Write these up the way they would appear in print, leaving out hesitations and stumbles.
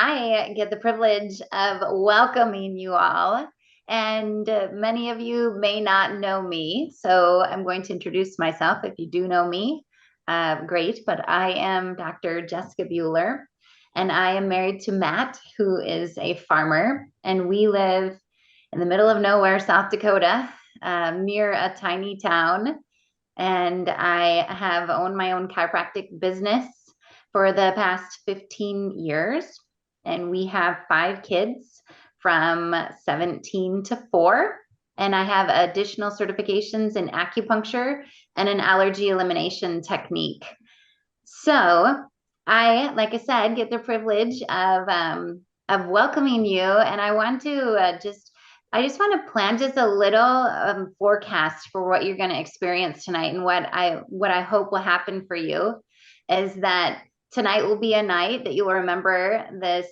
I get the privilege of welcoming you all. And many of you may not know me, so I'm going to introduce myself. If you do know me, great. But I am Dr. Jessica Bueller, and I am married to Matt, who is a farmer. And we live in the middle of nowhere, South Dakota, near a tiny town. And I have owned my own chiropractic business for the past 15 years. And we have 5 kids from 17 to 4. And I have additional certifications in acupuncture and an allergy elimination technique. So I, like I said, get the privilege of welcoming you. And I want to I just want to plan just a little forecast for what you're going to experience tonight, and what I hope will happen for you is that tonight will be a night that you'll remember this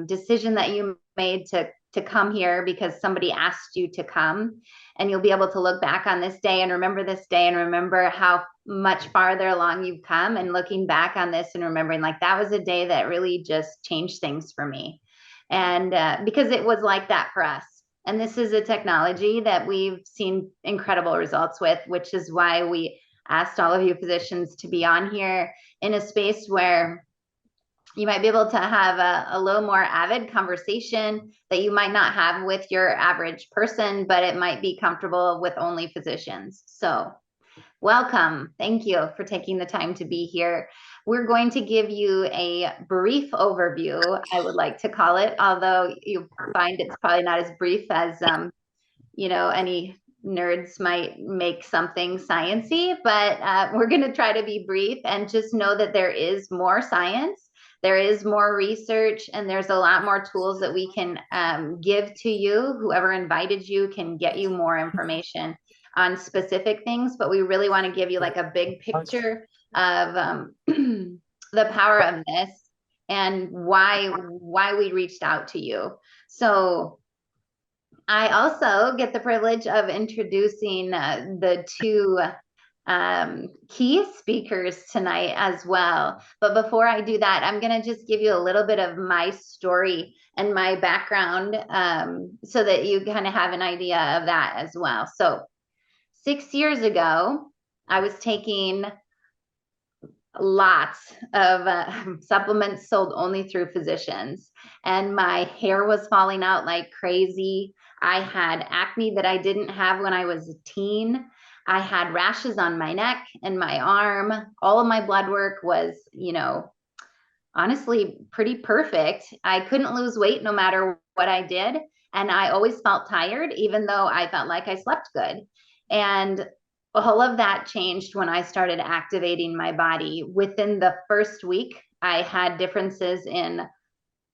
decision that you made to come here because somebody asked you to come, and you'll be able to look back on this day and remember this day and remember how much farther along you've come, and looking back on this and remembering like that was a day that really just changed things for me. And because it was like that for us. And this is a technology that we've seen incredible results with, which is why we asked all of you physicians to be on here in a space where you might be able to have a little more avid conversation that you might not have with your average person, but it might be comfortable with only physicians. So welcome. Thank you for taking the time to be here. We're going to give you a brief overview, I would like to call it, although you find it's probably not as brief as, any nerds might make something sciencey, but we're going to try to be brief and just know that there is more science, there is more research, and there's a lot more tools that we can give to you. Whoever invited you can get you more information on specific things, but we really want to give you like a big picture of the power of this and why we reached out to you. So I also get the privilege of introducing the 2 key speakers tonight as well. But before I do that, I'm going to just give you a little bit of my story and my background so that you kind of have an idea of that as well. So 6 years ago, I was taking lots of supplements sold only through physicians, and my hair was falling out like crazy. I had acne that I didn't have when I was a teen. I had rashes on my neck and my arm. All of my blood work was, honestly pretty perfect. I couldn't lose weight no matter what I did. And I always felt tired, even though I felt like I slept good. And all of that changed when I started activating my body. Within the first week, I had differences in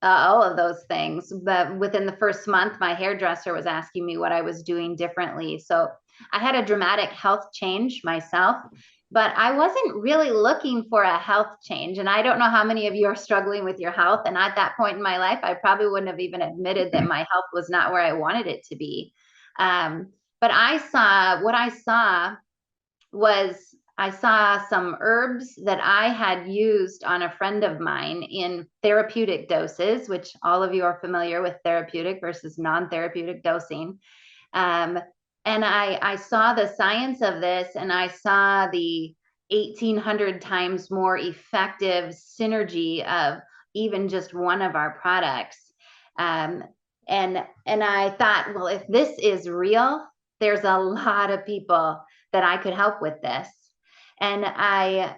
all of those things. But within the first month, my hairdresser was asking me what I was doing differently. So I had a dramatic health change myself, but I wasn't really looking for a health change. And I don't know how many of you are struggling with your health. And at that point in my life, I probably wouldn't have even admitted that my health was not where I wanted it to be. But I saw some herbs that I had used on a friend of mine in therapeutic doses, which all of you are familiar with therapeutic versus non-therapeutic dosing. And I saw the science of this, and I saw the 1,800 times more effective synergy of even just one of our products. And I thought, well, if this is real, there's a lot of people that I could help with this. And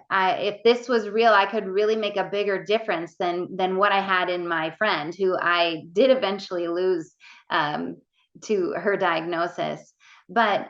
if this was real, I could really make a bigger difference than what I had in my friend, who I did eventually lose to her diagnosis. But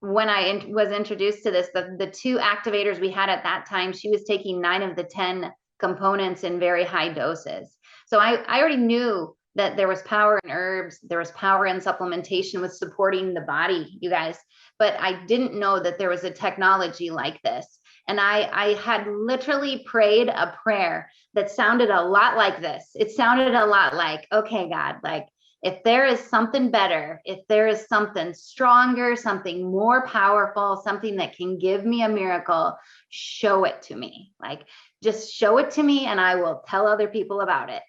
when I was introduced to this, the 2 activators we had at that time, she was taking 9 of the 10 components in very high doses. So I already knew that there was power in herbs, there was power in supplementation with supporting the body, you guys. But I didn't know that there was a technology like this. And I had literally prayed a prayer that sounded a lot like this. It sounded a lot like, okay, God, like, If there is something better, if there is something stronger, something more powerful, something that can give me a miracle, show it to me. Like, just show it to me and I will tell other people about it.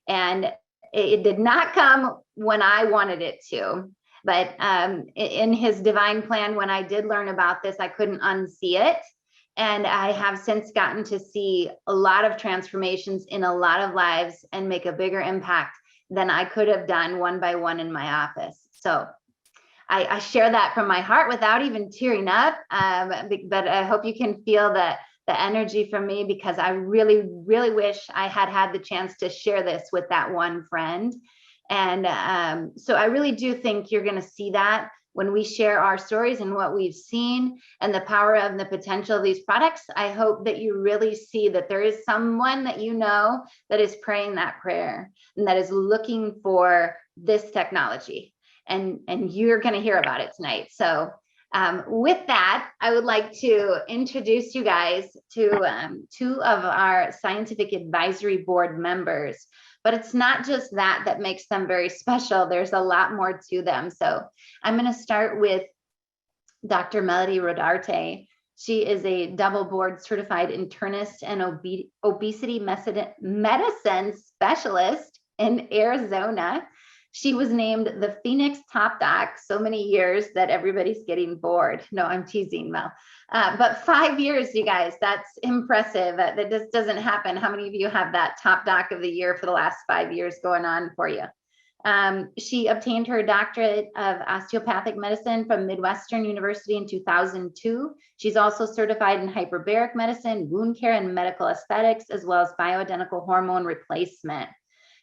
And it did not come when I wanted it to, but in his divine plan, when I did learn about this, I couldn't unsee it. And I have since gotten to see a lot of transformations in a lot of lives and make a bigger impact than I could have done one by one in my office. So I share that from my heart without even tearing up. But I hope you can feel the energy from me, because I really, really wish I had had the chance to share this with that one friend. And so I really do think you're going to see that when we share our stories and what we've seen and the power of the potential of these products. I hope that you really see that there is someone that you know that is praying that prayer and that is looking for this technology. And you're going to hear about it tonight. So with that, I would like to introduce you guys to two of our scientific advisory board members. But it's not just that makes them very special. There's a lot more to them. So I'm going to start with Dr. Melody Rodarte. She is a double board certified internist and obesity medicine specialist in Arizona. She was named the Phoenix Top Doc so many years that everybody's getting bored. No, I'm teasing, Mel. But 5 years, you guys, that's impressive. That just doesn't happen. How many of you have that Top Doc of the Year for the last 5 years going on for you? She obtained her doctorate of osteopathic medicine from Midwestern University in 2002. She's also certified in hyperbaric medicine, wound care, and medical aesthetics, as well as bioidentical hormone replacement.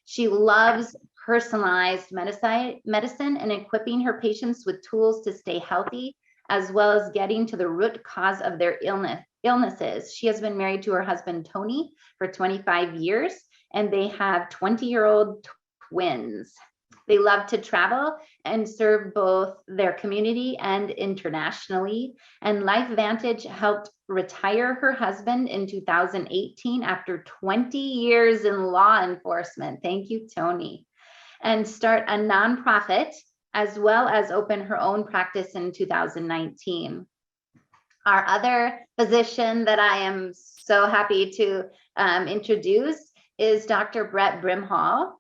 She loves personalized medicine and equipping her patients with tools to stay healthy, as well as getting to the root cause of their illnesses. She has been married to her husband, Tony, for 25 years, and they have 20-year-old twins. They love to travel and serve both their community and internationally. And LifeVantage helped retire her husband in 2018 after 20 years in law enforcement. Thank you, Tony. And start a nonprofit, as well as open her own practice in 2019. Our other physician that I am so happy to introduce is Dr. Brett Brimhall.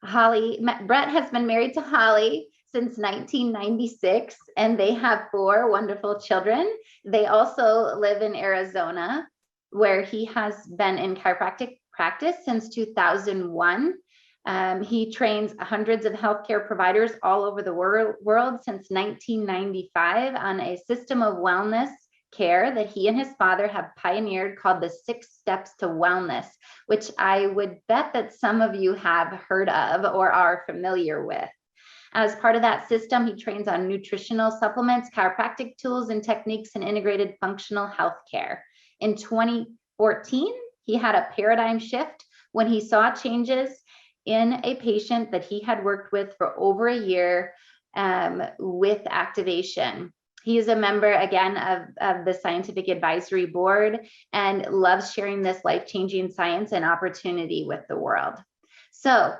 Brett has been married to Holly since 1996, and they have 4 wonderful children. They also live in Arizona, where he has been in chiropractic practice since 2001. He trains hundreds of healthcare providers all over the world since 1995 on a system of wellness care that he and his father have pioneered called the 6 Steps to Wellness, which I would bet that some of you have heard of or are familiar with. As part of that system, he trains on nutritional supplements, chiropractic tools and techniques, and integrated functional health care. In 2014, he had a paradigm shift when he saw changes in a patient that he had worked with for over a year with activation. He is a member, again, of the Scientific Advisory Board and loves sharing this life-changing science and opportunity with the world. So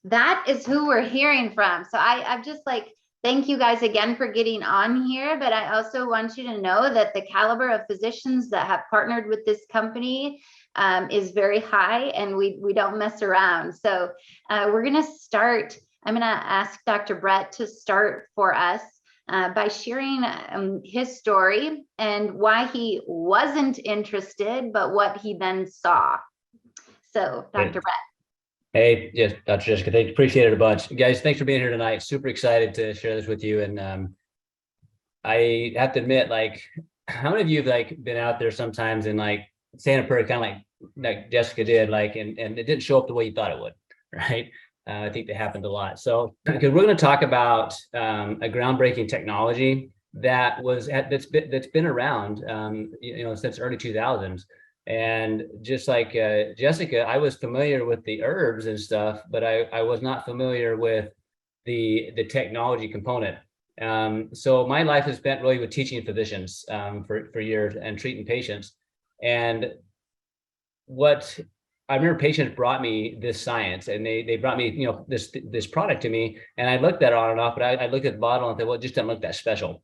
that is who we're hearing from. So I'm just like, thank you guys again for getting on here, but I also want you to know that the caliber of physicians that have partnered with this company is very high, and we don't mess around. So we're gonna start, I'm gonna ask Dr. Brett to start for us by sharing his story and why he wasn't interested, but what he then saw. So Dr. Brett. Hey, yes, Dr. Jessica, thank you. Appreciate it a bunch. Guys, thanks for being here tonight. Super excited to share this with you. And I have to admit, like, how many of you have like been out there sometimes and like saying a prayer kind of like Jessica did, like, and it didn't show up the way you thought it would, right? I think that happened a lot. So, because we're going to talk about a groundbreaking technology that's been around, since early 2000s. And just like Jessica, I was familiar with the herbs and stuff, but I was not familiar with the technology component. So my life is spent really with teaching physicians for years and treating patients. And what I remember patients brought me this science, and they brought me, this product to me, and I looked at it on and off, but I looked at the bottle and thought, well, it just doesn't look that special.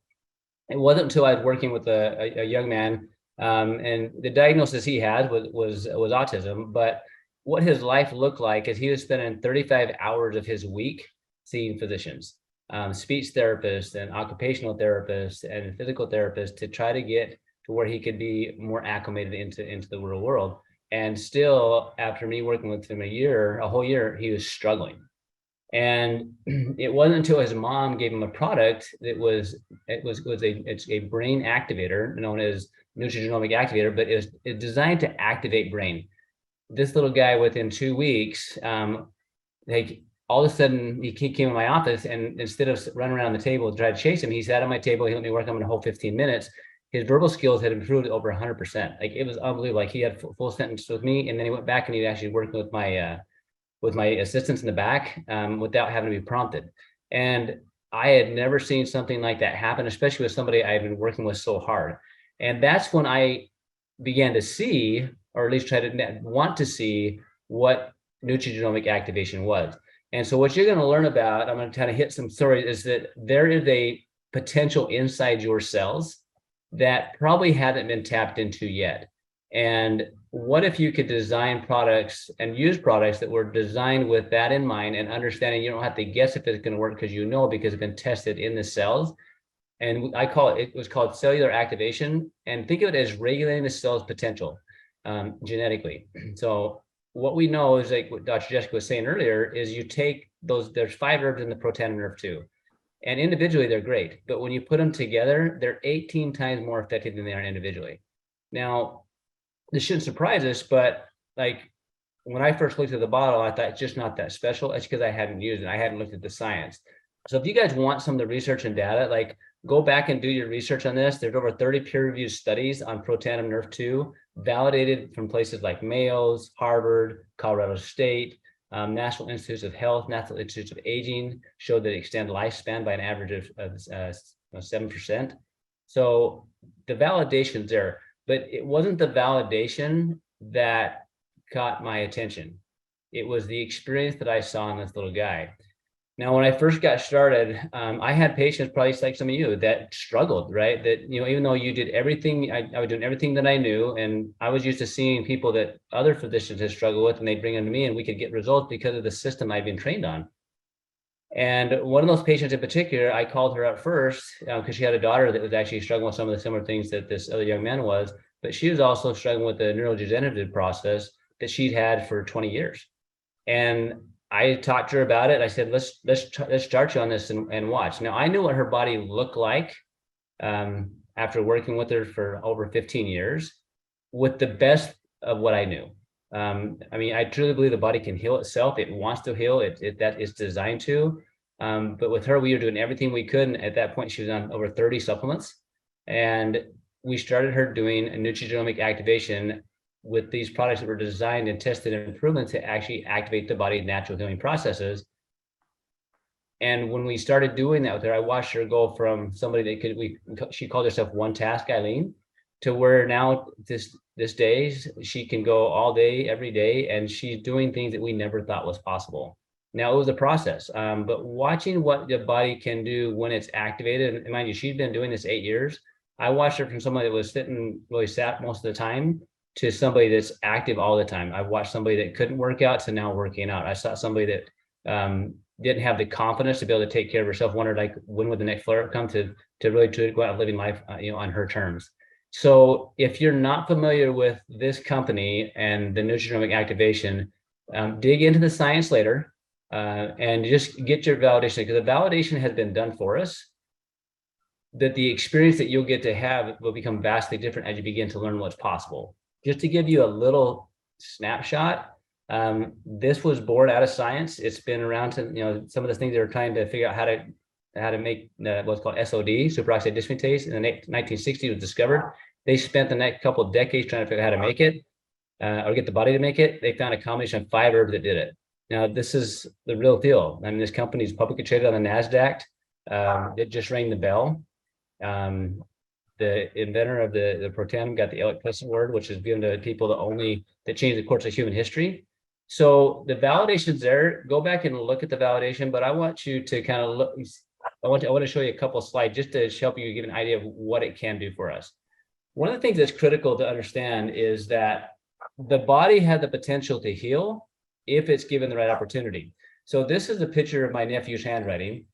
It wasn't until I was working with a young man, and the diagnosis he had was autism. But what his life looked like is he was spending 35 hours of his week seeing physicians, speech therapists and occupational therapists and physical therapists to try to get to where he could be more acclimated into the real world. And still, after me working with him a whole year, he was struggling. And it wasn't until his mom gave him a product that it's a brain activator known as nutrigenomic activator, but it's designed to activate brain. This little guy, within 2 weeks, like all of a sudden he came in my office, and instead of running around the table to try to chase him, he sat on my table. He let me work on him in a whole 15 minutes. His verbal skills had improved over 100%. Like, it was unbelievable. Like, he had full sentence with me, and then he went back and he actually worked with my assistants in the back, without having to be prompted. And I had never seen something like that happen, especially with somebody I had been working with so hard. And that's when I began to see, or at least try to want to see, what nutrigenomic activation was. And so what you're going to learn about, I'm going to kind of hit some stories, is that there is a potential inside your cells that probably haven't been tapped into yet. And what if you could design products and use products that were designed with that in mind, and understanding you don't have to guess if it's going to work, because it's been tested in the cells. And it was called cellular activation. And think of it as regulating the cell's potential, genetically. So what we know is, like what Dr. Jessica was saying earlier, is you take there's 5 herbs in the protandim nerve 2. And individually, they're great. But when you put them together, they're 18 times more effective than they are individually. Now, this shouldn't surprise us, but like, when I first looked at the bottle, I thought it's just not that special. It's because I hadn't used it. I hadn't looked at the science. So if you guys want some of the research and data, like, go back and do your research on this. There's over 30 peer-reviewed studies on protandim nerve 2, validated from places like Mayo's, Harvard, Colorado State, National Institutes of Health, National Institutes of Aging, showed that it extends lifespan by an average of 7%. So the validation's there, but it wasn't the validation that caught my attention. It was the experience that I saw in this little guy. Now, when I first got started, I had patients, probably like some of you, that struggled, right? That, even though you did everything, I was doing everything that I knew, and I was used to seeing people that other physicians had struggled with, and they bring them to me, and we could get results because of the system I'd been trained on. And one of those patients in particular, I called her up first because she had a daughter that was actually struggling with some of the similar things that this other young man was, but she was also struggling with the neurodegenerative process that she'd had for 20 years. And I talked to her about it. I said, let's start you on this and watch. Now, I knew what her body looked like after working with her for over 15 years, with the best of what I knew. I truly believe the body can heal itself. It wants to heal. That it's designed to. But with her, we were doing everything we could. And at that point, she was on over 30 supplements. And we started her doing a nutrigenomic activation with these products that were designed and tested and proven to actually activate the body's natural healing processes. And when we started doing that with her, I watched her go from somebody that she called herself one task Eileen, to where now this day she can go all day, every day, and she's doing things that we never thought was possible. Now, it was a process, but watching what the body can do when it's activated, and mind you, she's been doing this 8 years. I watched her from somebody that was sitting really sat most of the time to somebody that's active all the time. I've watched somebody that couldn't work out to now working out. I saw somebody that didn't have the confidence to be able to take care of herself, wondered like, when would the next flare up come, to really go out living life on her terms. So if you're not familiar with this company and the nutrigenomic activation, dig into the science later and just get your validation, because the validation has been done for us, that the experience that you'll get to have will become vastly different as you begin to learn what's possible. Just to give you a little snapshot, this was born out of science. It's been around to, some of the things they were trying to figure out how to make what's called SOD, superoxide dismutase, in the 1960s was discovered. They spent the next couple of decades trying to figure out how to make it, or get the body to make it. They found a combination of 5 herbs that did it. Now, this is the real deal. This company is publicly traded on the NASDAQ. It just rang the bell. The inventor of the protandim got the Elliott Award, which is given to people that only that changed the course of human history. So the validation's there. Go back and look at the validation, but I want you to kind of look. I want to show you a couple of slides just to help you give an idea of what it can do for us. One of the things that's critical to understand is that the body had the potential to heal if it's given the right opportunity. So this is a picture of my nephew's handwriting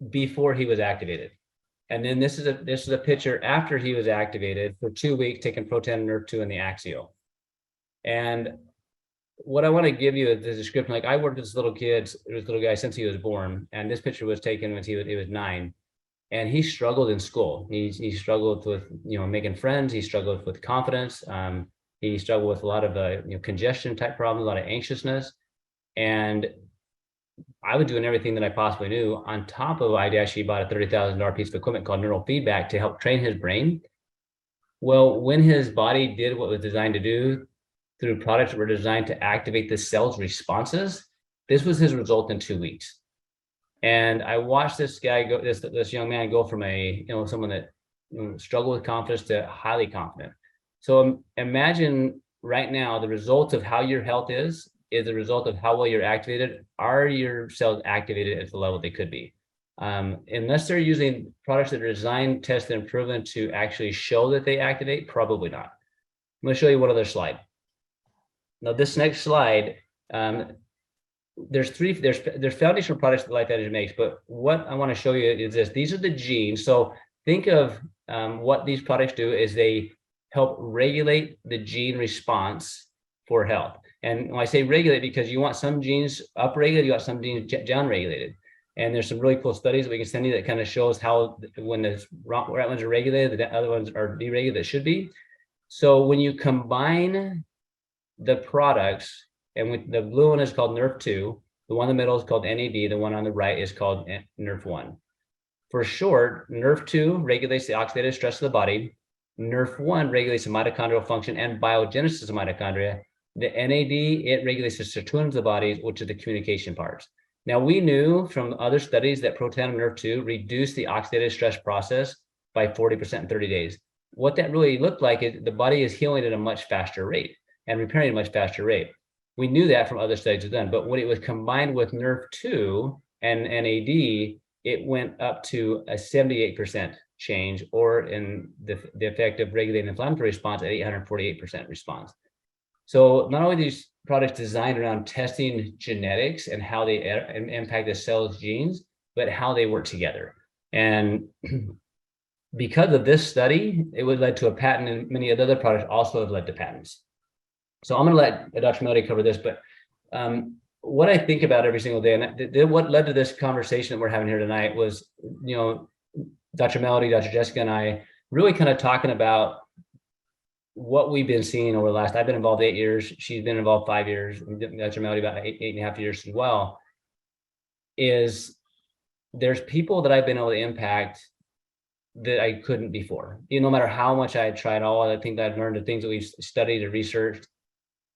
before he was activated. And then this is a picture after he was activated for 2 weeks, taking Proton Nerve2 in the axial. And what I want to give you is the description. Like, I worked with this little guy since he was born, and this picture was taken when he was 9, and he struggled in school. He struggled with making friends. He struggled with confidence. He struggled with a lot of congestion type problems, a lot of anxiousness, and I was doing everything that I possibly knew. On top of, I actually bought a $30,000 piece of equipment called neural feedback to help train his brain. Well, when his body did what it was designed to do through products that were designed to activate the cell's responses, this was his result in 2 weeks. And I watched this guy go, this young man go from someone that struggled with confidence to highly confident. So imagine right now the result of how your health is the result of how well you're activated. Are your cells activated at the level they could be? Unless they're using products that are designed, tested, and proven to actually show that they activate, probably not. I'm going to show you one other slide. Now, this next slide, there's foundational products that Life Energy makes, but what I want to show you is this. These are the genes. So think of what these products do is they help regulate the gene response for health. And when I say regulate, because you want some genes upregulated, you want some genes downregulated. And there's some really cool studies that we can send you that kind of shows how when the right ones are regulated, the other ones are deregulated that should be. So when you combine the products, and with the blue one is called Nerve2, the one in the middle is called NAD, the one on the right is called Nerve1. For short, Nerve2 regulates the oxidative stress of the body. Nerve1 regulates the mitochondrial function and biogenesis of mitochondria. The NAD, it regulates the sirtuins of the body, which are the communication parts. Now, we knew from other studies that Proton Nerve2 reduced the oxidative stress process by 40% in 30 days. What that really looked like is the body is healing at a much faster rate and repairing at a much faster rate. We knew that from other studies done, but when it was combined with Nerve2 and NAD, it went up to a 78% change, or in the effect of regulating inflammatory response at 848% response. So not only these products designed around testing genetics and how they impact the cell's genes, but how they work together. And because of this study, it would lead to a patent, and many of the other products also have led to patents. So I'm going to let Dr. Melody cover this, but what I think about every single day, and what led to this conversation that we're having here tonight was, Dr. Melody, Dr. Jessica, and I really kind of talking about what we've been seeing over the last, I've been involved 8 years. She's been involved 5 years. Dr. Melody about eight and a half years as well. Is there's people that I've been able to impact that I couldn't before. No matter how much I tried, all the things I've learned, the things that we've studied and researched,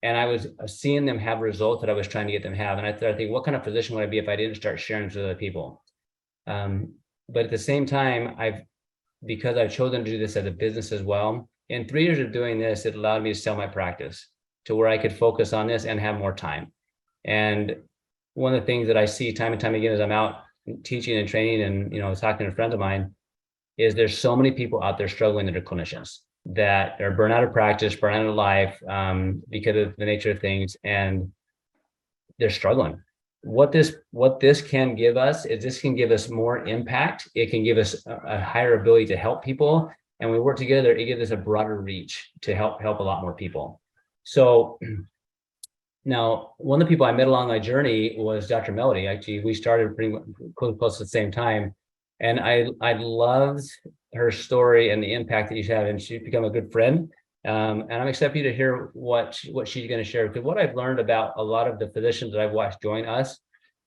and I was seeing them have results that I was trying to get them to have. And I think, what kind of physician would I be if I didn't start sharing this with other people? But at the same time, because I've chosen to do this as a business as well, in 3 years of doing this, it allowed me to sell my practice to where I could focus on this and have more time. And one of the things that I see time and time again as I'm out teaching and training and talking to friends of mine is there's so many people out there struggling that are clinicians that are burnt out of practice, burnt out of life because of the nature of things, and they're struggling. What this can give us is this can give us more impact. It can give us a higher ability to help people. And when we work together, it gives us a broader reach to help a lot more people. So now, one of the people I met along my journey was Dr. Melody. Actually, we started pretty close at the same time. And I loved her story and the impact that she's had, and she's become a good friend. And I'm excited for you to hear what she's going to share. Because what I've learned about a lot of the physicians that I've watched join us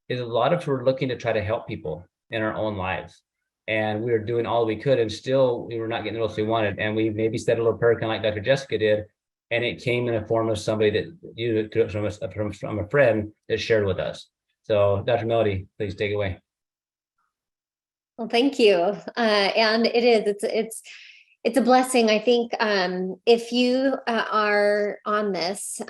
is a lot of who are looking to try to help people in our own lives. And we were doing all we could, and still we were not getting the results we wanted. And we maybe said a little prayer, kind of like Dr. Jessica did, and it came in the form of somebody that from a friend that shared with us. So, Dr. Melody, please take it away. Well, thank you. And it's It's a blessing. I think if you are on this,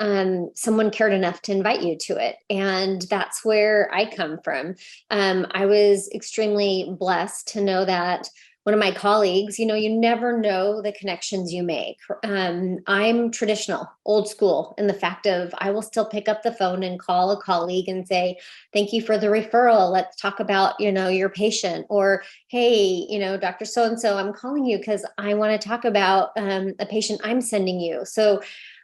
someone cared enough to invite you to it. And that's where I come from. I was extremely blessed to know that one of my colleagues, you never know the connections you make. I'm traditional, old school in the fact of I will still pick up the phone and call a colleague and say, thank you for the referral. Let's talk about, your patient, or, hey, Dr. So-and-so, I'm calling you because I want to talk about a patient I'm sending you. So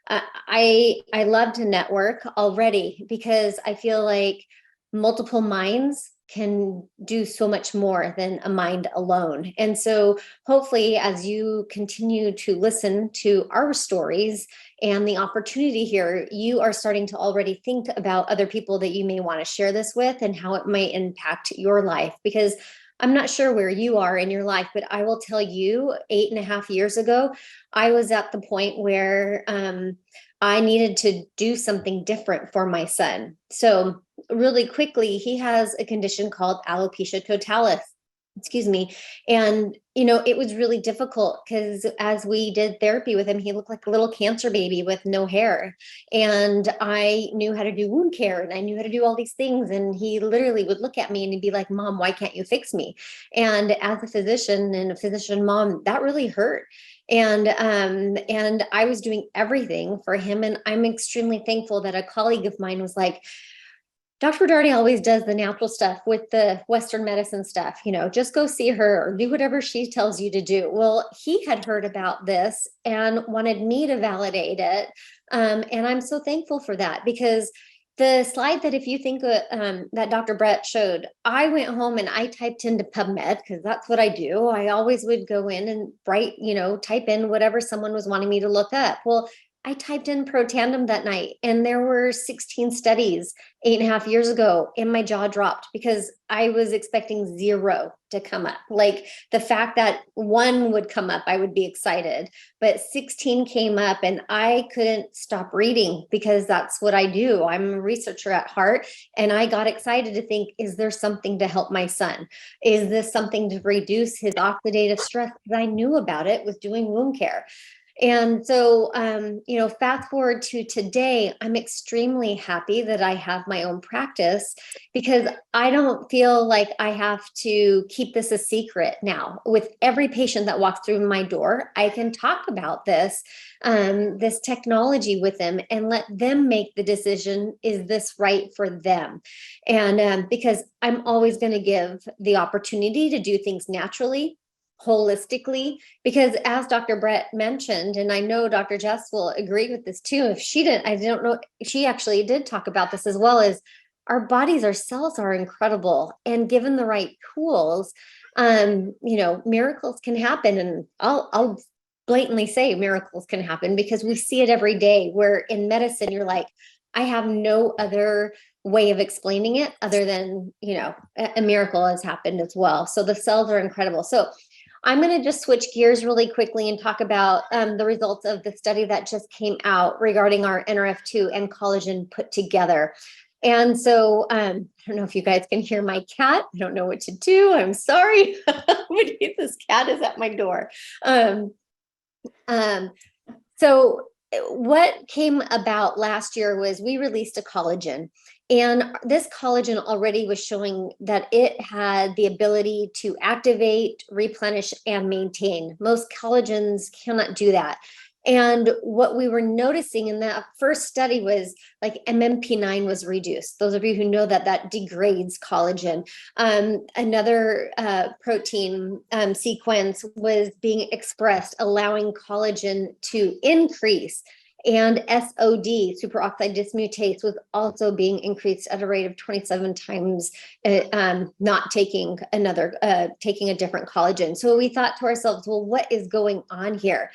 I love to network already because I feel like multiple minds can do so much more than a mind alone. And so hopefully, as you continue to listen to our stories and the opportunity here, you are starting to already think about other people that you may want to share this with and how it might impact your life. Because I'm not sure where you are in your life, but I will tell you, 8.5 years ago, I was at the point where I needed to do something different for my son. So really quickly, he has a condition called alopecia totalis. Excuse me. And, it was really difficult because as we did therapy with him, he looked like a little cancer baby with no hair. And I knew how to do wound care and I knew how to do all these things. And he literally would look at me and he'd be like, Mom, why can't you fix me? And as a physician and a physician mom, that really hurt. And I was doing everything for him. And I'm extremely thankful that a colleague of mine was like, Dr. Darty always does the natural stuff with the Western medicine stuff, just go see her or do whatever she tells you to do. Well, he had heard about this and wanted me to validate it. And I'm so thankful for that, because the slide that if you think that Dr. Brett showed, I went home and I typed into PubMed because that's what I do. I always would go in and type in whatever someone was wanting me to look up. Well, I typed in protandem that night and there were 16 studies 8.5 years ago, and my jaw dropped because I was expecting 0 to come up. Like the fact that 1 would come up, I would be excited, but 16 came up and I couldn't stop reading because that's what I do. I'm a researcher at heart. And I got excited to think, is there something to help my son? Is this something to reduce his oxidative stress? Because I knew about it with doing wound care. And so, fast forward to today, I'm extremely happy that I have my own practice because I don't feel like I have to keep this a secret now. With every patient that walks through my door, I can talk about this technology with them and let them make the decision, is this right for them? And because I'm always going to give the opportunity to do things naturally, holistically, because as Dr. Brett mentioned, and I know Dr. Jess will agree with this too, if she didn't, I don't know, she actually did talk about this as well, as our bodies, our cells are incredible, and given the right tools, miracles can happen. And I'll blatantly say miracles can happen because we see it every day, where in medicine, you're like, I have no other way of explaining it other than, a miracle has happened as well. So the cells are incredible. So I'm going to just switch gears really quickly and talk about the results of the study that just came out regarding our NRF2 and collagen put together. And so I don't know if you guys can hear my cat. I don't know what to do. I'm sorry. This cat is at my door. So what came about last year was we released a collagen. And this collagen already was showing that it had the ability to activate, replenish, and maintain. Most collagens cannot do that. And what we were noticing in that first study was like MMP9 was reduced. Those of you who know that degrades collagen. Another protein sequence was being expressed, allowing collagen to increase. And SOD, superoxide dismutase, was also being increased at a rate of 27 times, not taking taking a different collagen. So we thought to ourselves, well, what is going on here?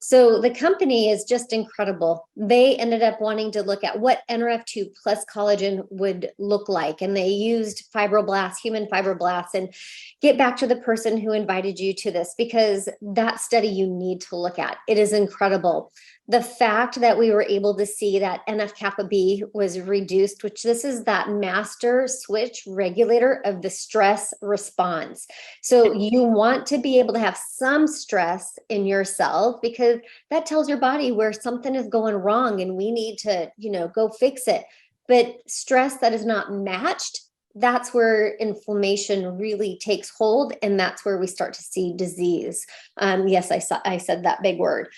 So the company is just incredible. They ended up wanting to look at what NRF2 plus collagen would look like. And they used fibroblasts, human fibroblasts, and get back to the person who invited you to this, because that study you need to look at. It is incredible. the fact that we were able to see that NF-kappa B was reduced, which this is that master switch regulator of the stress response. So you want to be able to have some stress in yourself, because that tells your body where something is going wrong and we need to, go fix it. But stress that is not matched, that's where inflammation really takes hold, and that's where we start to see disease. Yes, I said that big word.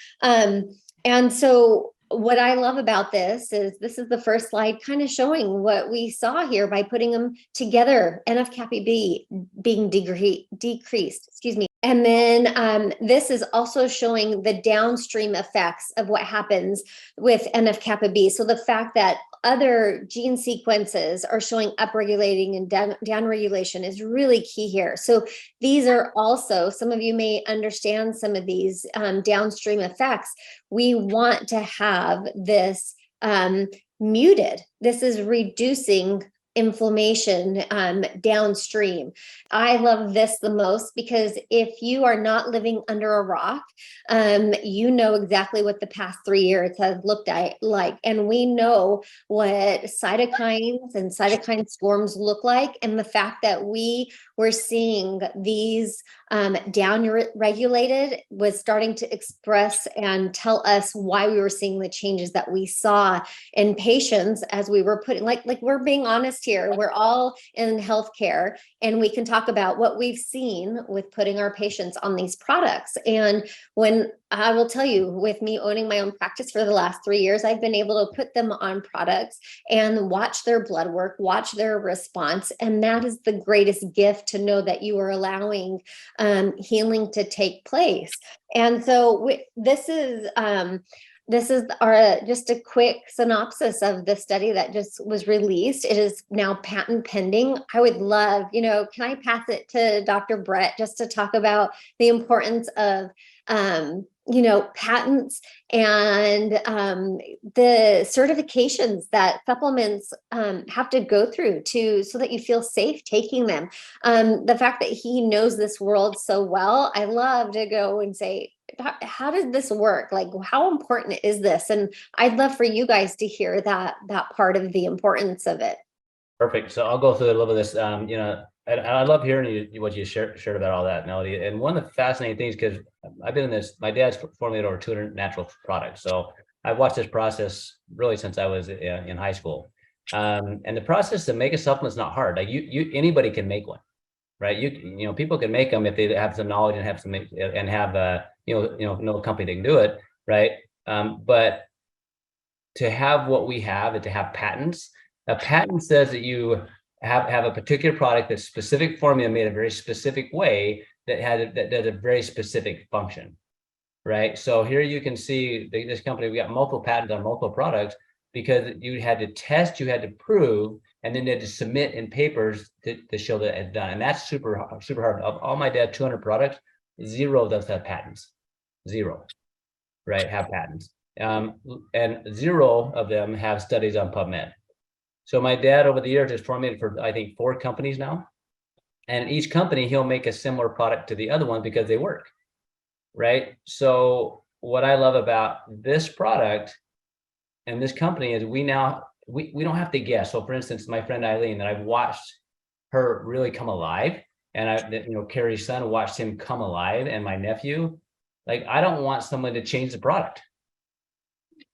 And so what I love about this is the first slide kind of showing what we saw here by putting them together, NF-kappa B being decreased, excuse me. And then this is also showing the downstream effects of what happens with NF-kappa B. So the fact that other gene sequences are showing upregulating and downregulation is really key here. So these are also, some of you may understand some of these downstream effects. We want to have this muted. This is reducing inflammation downstream. I love this the most because if you are not living under a rock, you know exactly what the past 3 years has looked like. And we know what cytokines and cytokine storms look like. And the fact that we were seeing these down regulated was starting to express and tell us why we were seeing the changes that we saw in patients as we were putting, like we're being honest here. We're all in healthcare, and we can talk about what we've seen with putting our patients on these products. And when I will tell you, with me owning my own practice for the last 3 years, I've been able to put them on products and watch their blood work, watch their response. And that is the greatest gift, to know that you are allowing healing to take place. And so this is our just a quick synopsis of the study that just was released. It is now patent pending. I would love, can I pass it to Dr. Brett just to talk about the importance of patents and the certifications that supplements have to go through so that you feel safe taking them. The fact that he knows this world so well, I love to go and say, how does this work? Like, how important is this? And I'd love for you guys to hear that part of the importance of it. Perfect. So I'll go through a little bit of this. I love hearing what you shared about all that, Melody. And one of the fascinating things, because I've been in this, my dad's formulated over 200 natural products. So I've watched this process really since I was in high school. And the process to make a supplement is not hard. Like anybody can make one, right? People can make them if they have some knowledge and have some, and have no company that can do it, right? But to have what we have, and to have patents, a patent says that you have a particular product that's specific formula made a very specific way that does a very specific function, right? So here you can see this company, we got multiple patents on multiple products because you had to test, you had to prove, and then they had to submit in papers to show that it's done. And that's super hard. Of all my dad's 200 products, 0 of those have patents. 0, right, have patents. And 0 of them have studies on PubMed. So my dad over the years has formulated for, I think, 4 companies now. And each company, he'll make a similar product to the other one because they work, right? So what I love about this product and this company is we don't have to guess. So for instance, my friend Eileen, that I've watched her really come alive, and Carrie's son watched him come alive, and my nephew, like, I don't want someone to change the product.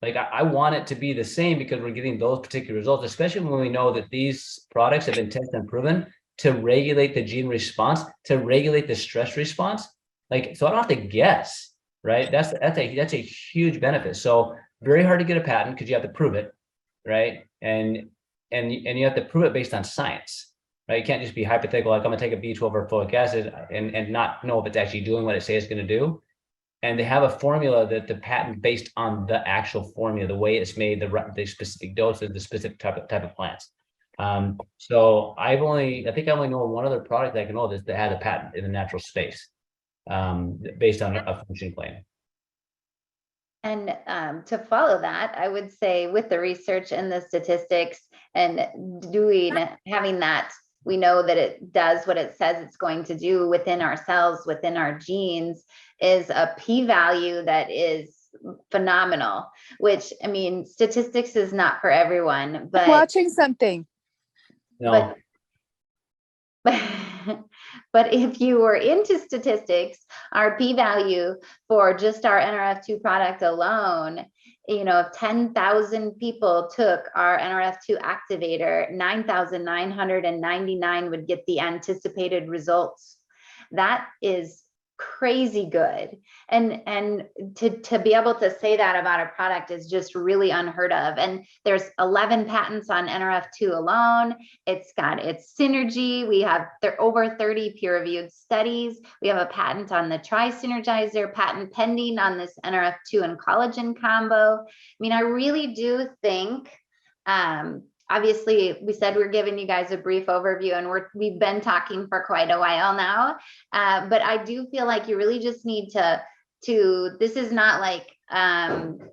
Like, I want it to be the same because we're getting those particular results, especially when we know that these products have been tested and proven to regulate the gene response, to regulate the stress response. Like, so I don't have to guess, right? That's a huge benefit. So very hard to get a patent because you have to prove it, right? And you have to prove it based on science, right? You can't just be hypothetical, like I'm gonna take a B12 or folic acid and not know if it's actually doing what it says it's gonna do. And they have a formula that the patent based on the actual formula, the way it's made, the specific doses, the specific type of plants. So I think I only know one other product that I can know that has a patent in the natural space, based on a function claim. And to follow that, I would say with the research and the statistics and having that, we know that it does what it says it's going to do within our cells, within our genes, is a p-value that is phenomenal, which, I mean, statistics is not for everyone, but Watching something. No. but but if you were into statistics, our p-value for just our NRF2 product alone, you know, if 10,000 people took our NRF2 activator, 9,999 would get the anticipated results. That is crazy good. And to be able to say that about a product is just really unheard of. And there's 11 patents on NRF2 alone. It's got its synergy. We have over 30 peer-reviewed studies. We have a patent on the tri-synergizer, patent pending on this NRF2 and collagen combo. I mean, I really do think, obviously, we said we're giving you guys a brief overview, and we've been talking for quite a while now. But I do feel like you really just need to this is not like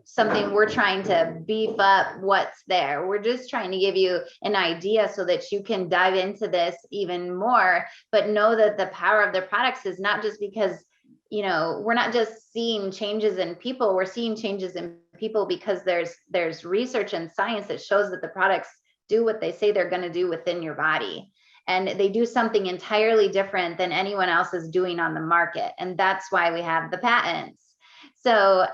something we're trying to beef up what's there. We're just trying to give you an idea so that you can dive into this even more, but know that the power of the products is not just because, you know, we're not just seeing changes in people, we're seeing changes in people because there's research and science that shows that the products do what they say they're going to do within your body. And they do something entirely different than anyone else is doing on the market. And that's why we have the patents. So,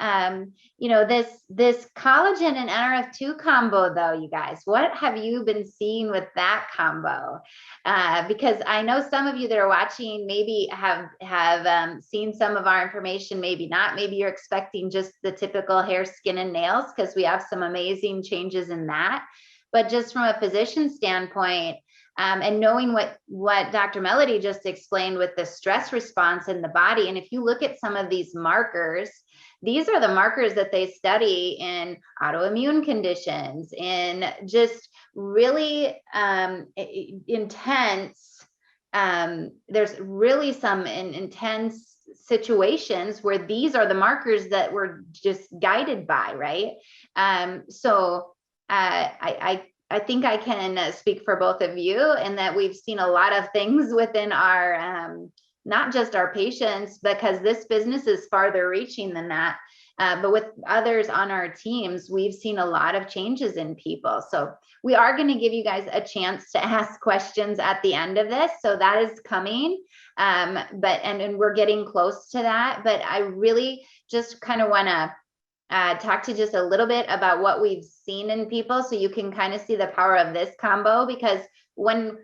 you know, this collagen and NRF2 combo, though, you guys, what have you been seeing with that combo? Because I know some of you that are watching maybe have seen some of our information, maybe not. Maybe you're expecting just the typical hair, skin, and nails, because we have some amazing changes in that. But just from a physician standpoint, and knowing what Dr. Melody just explained with the stress response in the body, and if you look at some of these markers, these are the markers that they study in autoimmune conditions, in just really intense, there's really some intense situations where these are the markers that we're just guided by, right? So I think I can speak for both of you in that we've seen a lot of things within our, not just our patients, because this business is farther reaching than that, but with others on our teams, we've seen a lot of changes in people. So we are going to give you guys a chance to ask questions at the end of this. So that is coming, and we're getting close to that. But I really just kind of want to talk to just a little bit about what we've seen in people, so you can kind of see the power of this combo. Because when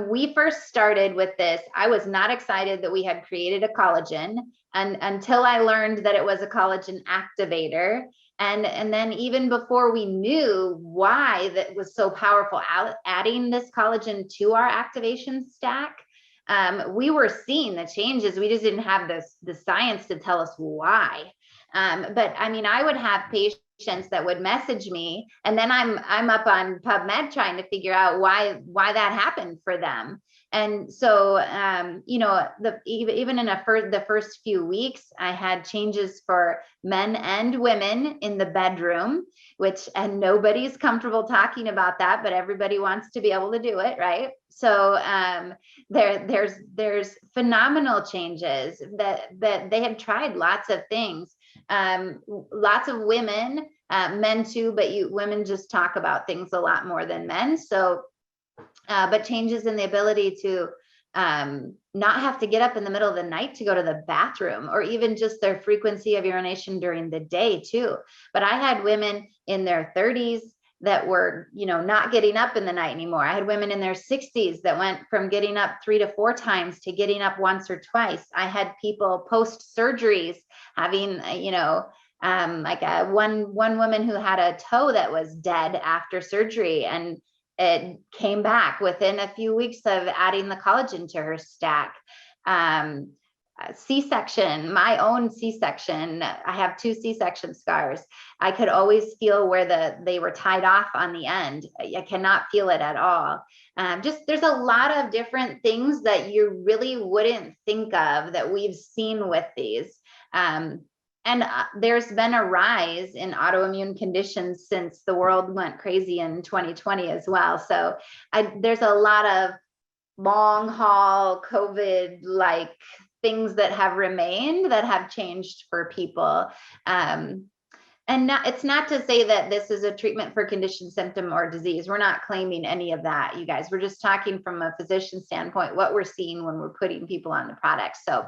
we first started with this, I was not excited that we had created a collagen, and until I learned that it was a collagen activator. And then even before we knew why that was so powerful, adding this collagen to our activation stack, we were seeing the changes. We just didn't have the science to tell us why. But I mean, I would have patients that would message me, and then I'm up on PubMed trying to figure out why that happened for them. And so, you know, even in the first few weeks, I had changes for men and women in the bedroom, and nobody's comfortable talking about that, but everybody wants to be able to do it, right? So there's phenomenal changes that they had tried lots of things. Lots of women, men too, but women just talk about things a lot more than men. So, but changes in the ability to not have to get up in the middle of the night to go to the bathroom, or even just their frequency of urination during the day too. But I had women in their 30s that were, you know, not getting up in the night anymore. I had women in their 60s that went from getting up 3 to 4 times to getting up once or twice. I had people post surgeries having, you know, like one woman who had a toe that was dead after surgery, and it came back within a few weeks of adding the collagen to her stack. C-section, my own C-section, I have 2 C-section scars. I could always feel where they were tied off on the end. I cannot feel it at all. Just there's a lot of different things that you really wouldn't think of that we've seen with these. And there's been a rise in autoimmune conditions since the world went crazy in 2020 as well. So there's a lot of long haul COVID-like things that have remained, that have changed for people. And it's not to say that this is a treatment for condition, symptom, or disease. We're not claiming any of that, you guys. We're just talking from a physician standpoint, what we're seeing when we're putting people on the product. So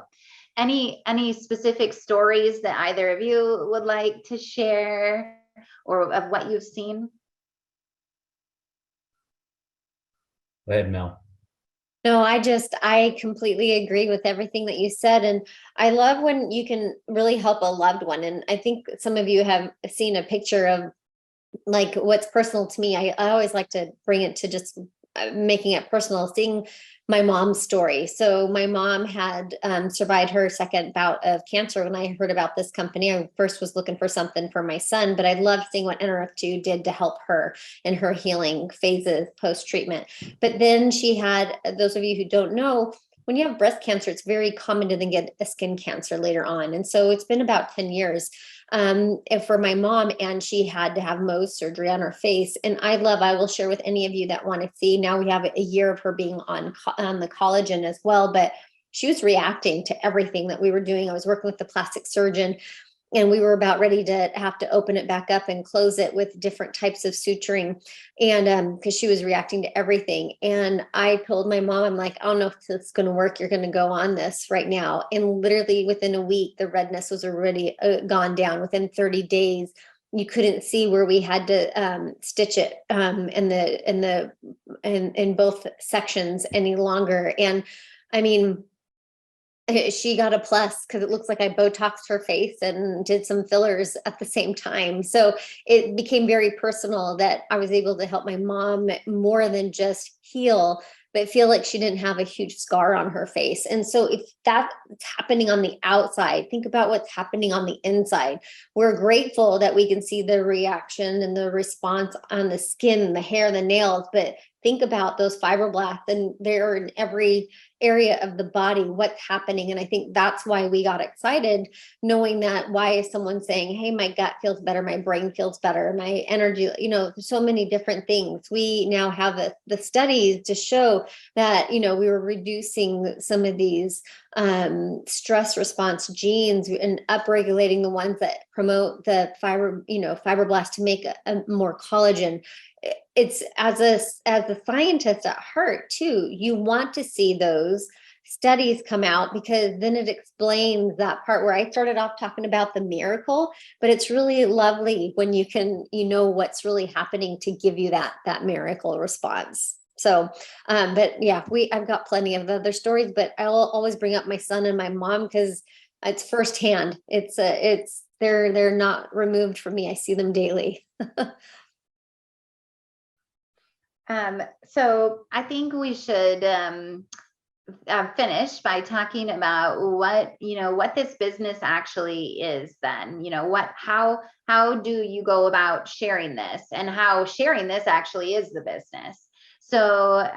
any specific stories that either of you would like to share, or of what you've seen? Go ahead, Mel. No, I completely agree with everything that you said. And I love when you can really help a loved one. And I think some of you have seen a picture of like what's personal to me. I always like to bring it to just making it personal, seeing my mom's story. So my mom had survived her second bout of cancer. When I heard about this company, I first was looking for something for my son, but I loved seeing what NRF2 did to help her in her healing phases post-treatment. But then she had, those of you who don't know, when you have breast cancer, it's very common to then get a skin cancer later on. And so it's been about 10 years for my mom, and she had to have Mohs surgery on her face. And I will share with any of you that want to see. Now we have a year of her being on the collagen as well, but she was reacting to everything that we were doing. I was working with the plastic surgeon, and we were about ready to have to open it back up and close it with different types of suturing. And because she was reacting to everything. And I told my mom, I'm like, I don't know if it's going to work. You're going to go on this right now. And literally within a week, the redness was already gone down. Within 30 days, you couldn't see where we had to stitch it in both sections any longer. And I mean, she got a plus because it looks like I Botoxed her face and did some fillers at the same time. So it became very personal that I was able to help my mom more than just heal, but feel like she didn't have a huge scar on her face. And so if that's happening on the outside, think about what's happening on the inside. We're grateful that we can see the reaction and the response on the skin, the hair, the nails, but think about those fibroblasts, and they're in every area of the body, what's happening. And I think that's why we got excited, knowing that why is someone saying, hey, my gut feels better, my brain feels better, my energy, so many different things. We now have the studies to show that, we were reducing some of these stress response genes and upregulating the ones that promote the fibroblast to make a more collagen. It's as a scientist at heart too, you want to see those studies come out, because then it explains that part where I started off talking about the miracle, but it's really lovely when you can, what's really happening to give you that miracle response. So, but yeah, I've got plenty of other stories, but I'll always bring up my son and my mom because it's firsthand. They're not removed from me. I see them daily. So I think we should finish by talking about what this business actually is then, how do you go about sharing this, and how sharing this actually is the business. So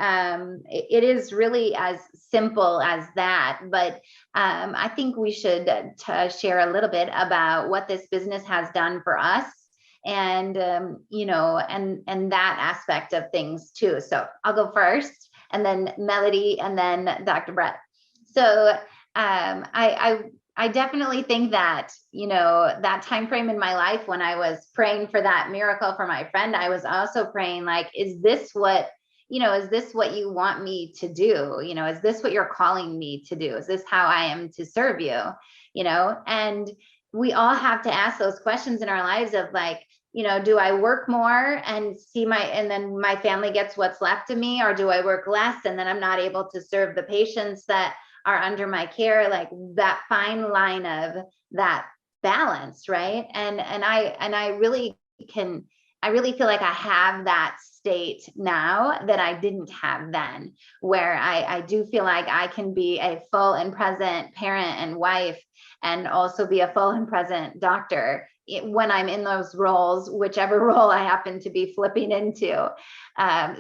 it is really as simple as that, but I think we should share a little bit about what this business has done for us, and and that aspect of things too. So I'll go first, and then Melody, and then Dr. Brett. So I definitely think that, that time frame in my life when I was praying for that miracle for my friend, I was also praying like, is this what you want me to do? Is this what you're calling me to do? Is this how I am to serve you? And we all have to ask those questions in our lives of like, do I work more and then my family gets what's left of me, or do I work less and then I'm not able to serve the patients that are under my care? Like that fine line of that balance, right? And I really feel like I have that state now that I didn't have then, where I do feel like I can be a full and present parent and wife, and also be a full and present doctor when I'm in those roles, whichever role I happen to be flipping into.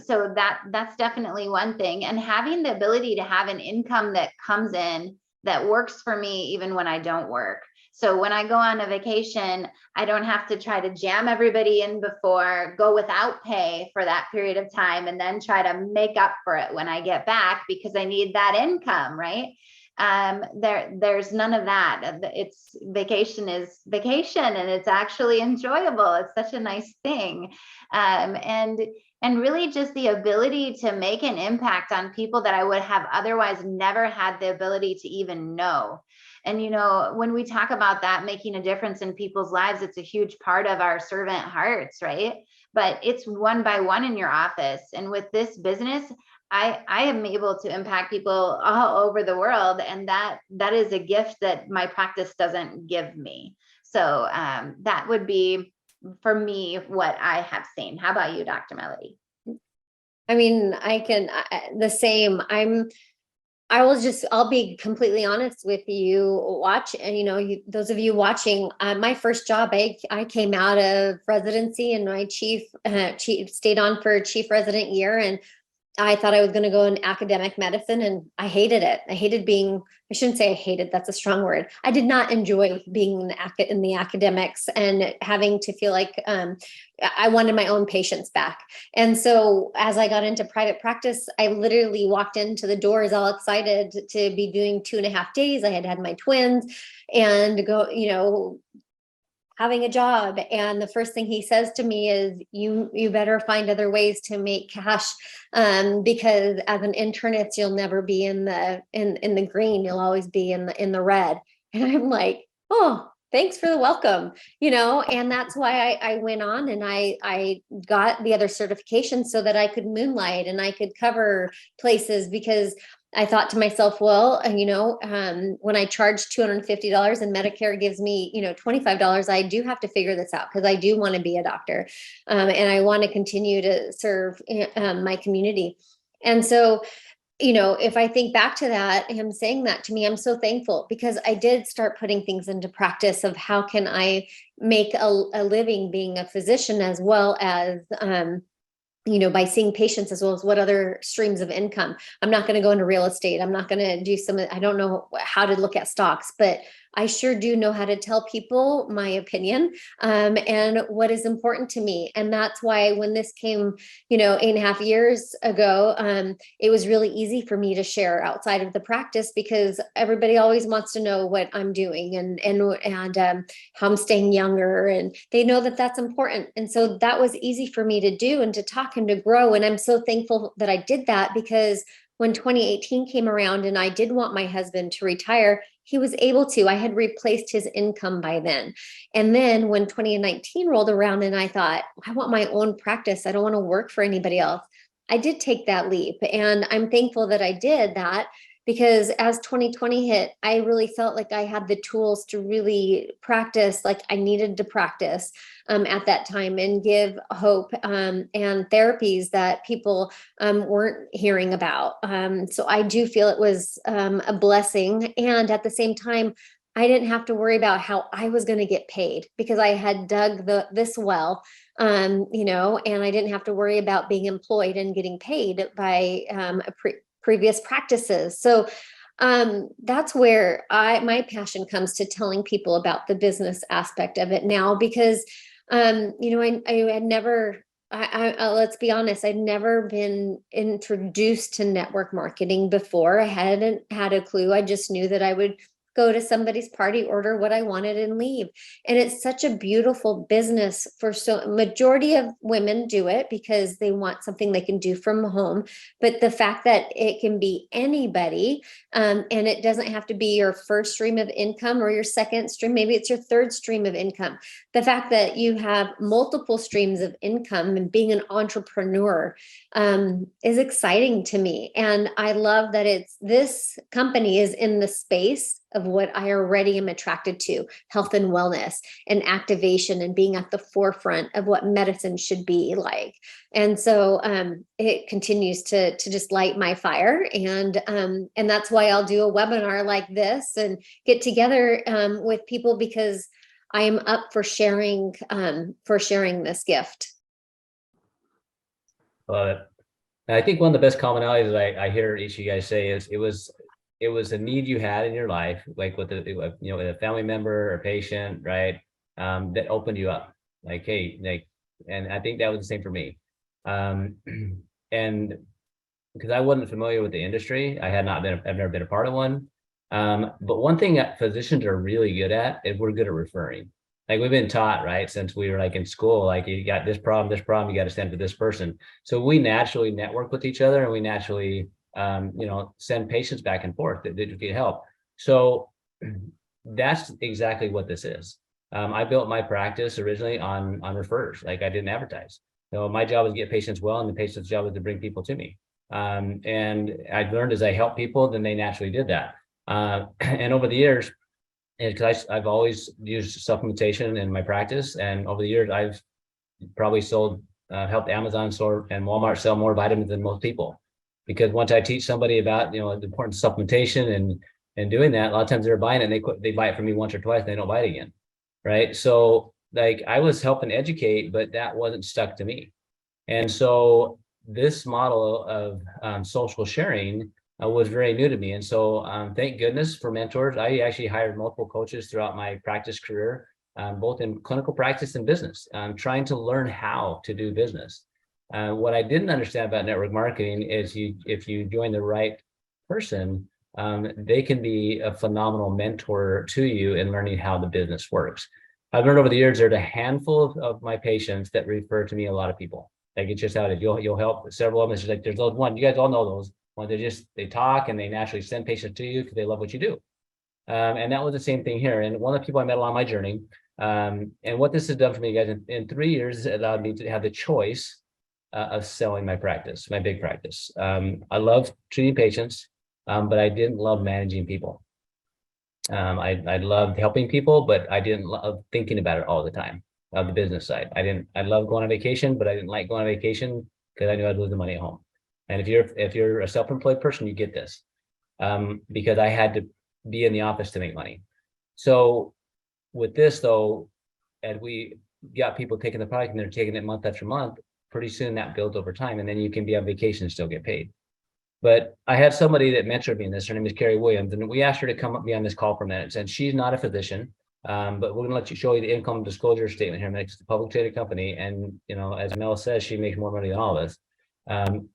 So that's definitely one thing. And having the ability to have an income that comes in that works for me even when I don't work. So when I go on a vacation, I don't have to try to jam everybody in before, go without pay for that period of time, and then try to make up for it when I get back, because I need that income, right? There's none of that. It's vacation is vacation, and it's actually enjoyable. It's such a nice thing. And really just the ability to make an impact on people that I would have otherwise never had the ability to even know. And, you know, when we talk about that, making a difference in people's lives, it's a huge part of our servant hearts, right? But it's one by one in your office. And with this business, I am able to impact people all over the world. And that is a gift that my practice doesn't give me. So that would be, for me, what I have seen. How about you, Dr. Melody? I mean, the same. I'll be completely honest with you. And you know, those of you watching, my first job, I came out of residency, and my chief stayed on for chief resident year, and I thought I was going to go in academic medicine, and I hated it. I shouldn't say I hated, that's a strong word. I did not enjoy being in the academics and having to feel like I wanted my own patients back. And so as I got into private practice, I literally walked into the doors all excited to be doing 2.5 days. I had my twins and go, you know, having a job. And the first thing he says to me is, you better find other ways to make cash, because as an internist, you'll never be in the green. You'll always be in the red. And I'm like, oh, thanks for the welcome, you know. And that's why I went on and I got the other certifications so that I could moonlight and I could cover places, because I thought to myself, well, you know, when I charge $250 and Medicare gives me, you know, $25, I do have to figure this out, because I do want to be a doctor, and I want to continue to serve my community. And so, you know, if I think back to that, him saying that to me, I'm so thankful, because I did start putting things into practice of how can I make a living being a physician, as well as you know, by seeing patients, as well as what other streams of income. I'm not going to go into real estate. I'm not going to do I don't know how to look at stocks, but I sure do know how to tell people my opinion, and what is important to me. And that's why when this came, you know, 8.5 years ago, it was really easy for me to share outside of the practice, because everybody always wants to know what I'm doing and how I'm staying younger, and they know that that's important. And so that was easy for me to do and to talk and to grow. And I'm so thankful that I did that, because when 2018 came around and I did want my husband to retire, he was able to. I had replaced his income by then. And then when 2019 rolled around and I thought, I want my own practice, I don't want to work for anybody else, I did take that leap. And I'm thankful that I did that, because as 2020 hit, I really felt like I had the tools to really practice like I needed to practice at that time, and give hope and therapies that people weren't hearing about. So I do feel it was a blessing. And at the same time, I didn't have to worry about how I was going to get paid, because I had dug this well, you know, and I didn't have to worry about being employed and getting paid by previous practices. So that's where my passion comes to telling people about the business aspect of it now, because you know, I had never, let's be honest, I'd never been introduced to network marketing before. I hadn't had a clue. I just knew that I would go to somebody's party, order what I wanted, and leave. And it's such a beautiful business. Majority of women do it because they want something they can do from home. But the fact that it can be anybody, and it doesn't have to be your first stream of income or your second stream, maybe it's your third stream of income. The fact that you have multiple streams of income and being an entrepreneur is exciting to me. And I love that this company is in the space of what I already am attracted to: health and wellness and activation, and being at the forefront of what medicine should be like. And so it continues to just light my fire. And that's why I'll do a webinar like this and get together with people, because I am up for sharing this gift. Love it. And I think one of the best commonalities that I hear each of you guys say is it was a need you had in your life, like with with a family member or patient, right? That opened you up. Like, hey, like, and I think that was the same for me. And because I wasn't familiar with the industry, I've never been a part of one. But one thing that physicians are really good at is we're good at referring. Like we've been taught, right, since we were like in school, like you got this problem, you got to send to this person. So we naturally network with each other, and we naturally, send patients back and forth that get help. So that's exactly what this is. I built my practice originally on refers. Like I didn't advertise. So my job is to get patients well, and the patient's job is to bring people to me. And I learned as I helped people, then they naturally did that. And over the years, and because I've always used supplementation in my practice, and over the years I've probably helped Amazon store and Walmart sell more vitamins than most people, because once I teach somebody about the importance of supplementation and doing that, a lot of times they're buying it and they buy it from me once or twice and they don't buy it again, right? So like I was helping educate, but that wasn't stuck to me, and so this model of social sharing was very new to me. And so thank goodness for mentors. I actually hired multiple coaches throughout my practice career, both in clinical practice and business, trying to learn how to do business. What I didn't understand about network marketing is if you join the right person, they can be a phenomenal mentor to you in learning how the business works. I've learned over the years, there's a handful of my patients that refer to me a lot of people. Like it's just how it is. You'll help several of them. It's just like there's those one. You guys all know those. Well, they talk and they naturally send patients to you because they love what you do. And that was the same thing here. And one of the people I met along my journey, and what this has done for me, guys, in 3 years, it allowed me to have the choice of selling my practice, my big practice. I love treating patients, but I didn't love managing people. I loved helping people, but I didn't love thinking about it all the time. The business side, I love going on vacation, but I didn't like going on vacation because I knew I'd lose the money at home. And if you're a self-employed person, you get this, because I had to be in the office to make money. So with this though, and we got people taking the product and they're taking it month after month, pretty soon that builds over time, and then you can be on vacation and still get paid. But I had somebody that mentored me in this. Her name is Carrie Williams, and we asked her to come up be on this call for a minute. And she's not a physician, but we're going to show you the income disclosure statement here. It's a public traded company, and as Mel says, she makes more money than all of us.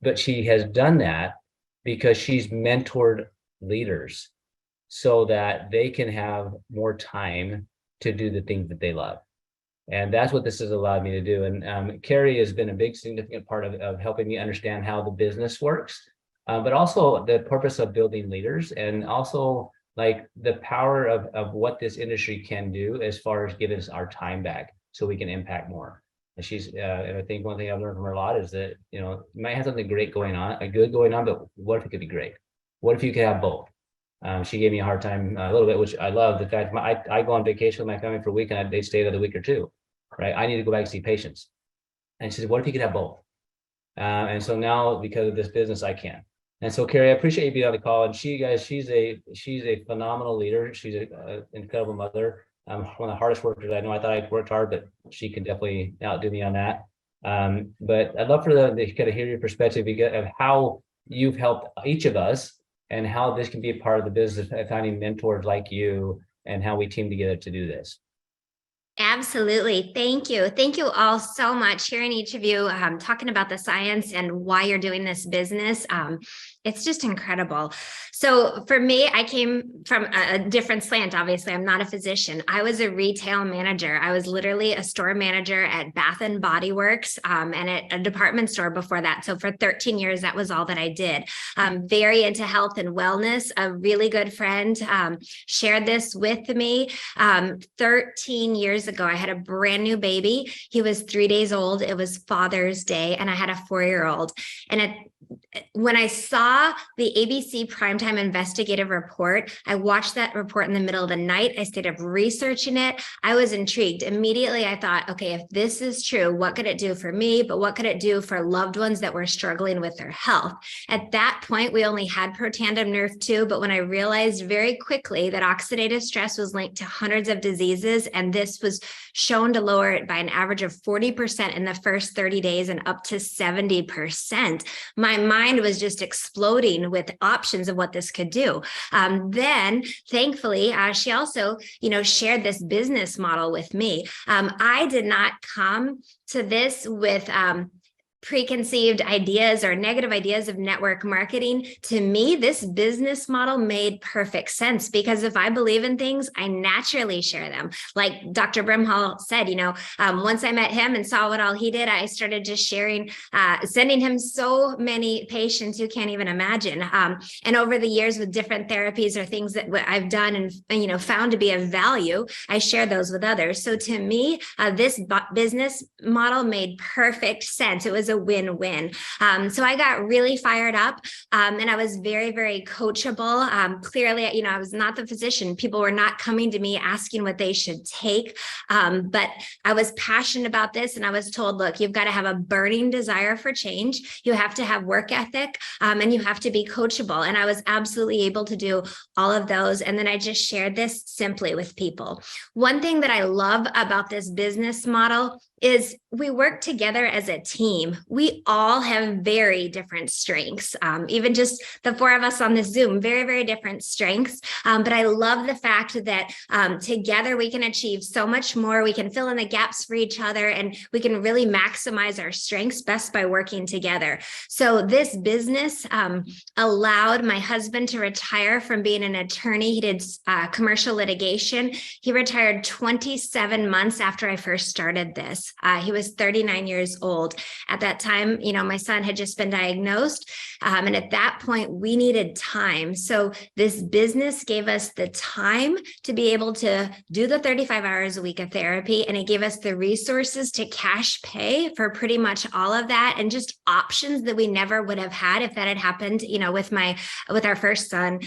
But she has done that because she's mentored leaders so that they can have more time to do the things that they love. And that's what this has allowed me to do. And Carrie has been a big significant part of helping me understand how the business works, but also the purpose of building leaders, and also like the power of what this industry can do as far as giving us our time back so we can impact more. And and I think one thing I've learned from her a lot is that, you might have something great going on, good going on, but what if it could be great? What if you could have both? She gave me a hard time a little bit, which I love. The fact I go on vacation with my family for a week and they stay another week or two, right? I need to go back and see patients. And she said, what if you could have both? And so now because of this business, I can. And so Carrie, I appreciate you being on the call. And she's a phenomenal leader. She's an incredible mother. One of the hardest workers I know. I thought I'd worked hard, but she can definitely outdo me on that. But I'd love for them to kind of hear your perspective of how you've helped each of us and how this can be a part of the business, finding mentors like you and how we team together to do this. Absolutely. Thank you. Thank you all so much. Hearing each of you talking about the science and why you're doing this business. It's just incredible. So for me, I came from a different slant. Obviously, I'm not a physician. I was a retail manager. I was literally a store manager at Bath and Body Works and at a department store before that. So for 13 years, that was all that I did. Very into health and wellness. A really good friend shared this with me. 13 years ago, I had a brand new baby. He was 3 days old. It was Father's Day, and I had a 4-year-old. And when I saw the ABC Primetime Investigative Report, I watched that report in the middle of the night. I stayed up researching it. I was intrigued. Immediately, I thought, okay, if this is true, what could it do for me? But what could it do for loved ones that were struggling with their health? At that point, we only had Protandim Nerve 2, but when I realized very quickly that oxidative stress was linked to hundreds of diseases, and this was shown to lower it by an average of 40% in the first 30 days and up to 70%, my mind was just exploding with options of what this could do. Then, thankfully, she also, shared this business model with me. I did not come to this with preconceived ideas or negative ideas of network marketing, to me, this business model made perfect sense, because if I believe in things, I naturally share them. Like Dr. Brimhall said, once I met him and saw what all he did, I started just sharing, sending him so many patients you can't even imagine. And over the years, with different therapies or things that I've done and found to be of value, I share those with others. So to me, this business model made perfect sense. It was a win-win. So I got really fired up, and I was very, very coachable. Clearly, I was not the physician. People were not coming to me asking what they should take, but I was passionate about this, and I was told, look, you've got to have a burning desire for change. You have to have work ethic, and you have to be coachable. And I was absolutely able to do all of those. And then I just shared this simply with people. One thing that I love about this business model is we work together as a team. We all have very different strengths. Even just the four of us on this Zoom, very, very different strengths. But I love the fact that together we can achieve so much more. We can fill in the gaps for each other, and we can really maximize our strengths best by working together. So this business allowed my husband to retire from being an attorney. He did commercial litigation. He retired 27 months after I first started this. He was 39 years old. At that time, my son had just been diagnosed. And at that point, we needed time. So this business gave us the time to be able to do the 35 hours a week of therapy. And it gave us the resources to cash pay for pretty much all of that, and just options that we never would have had if that had happened, with our first son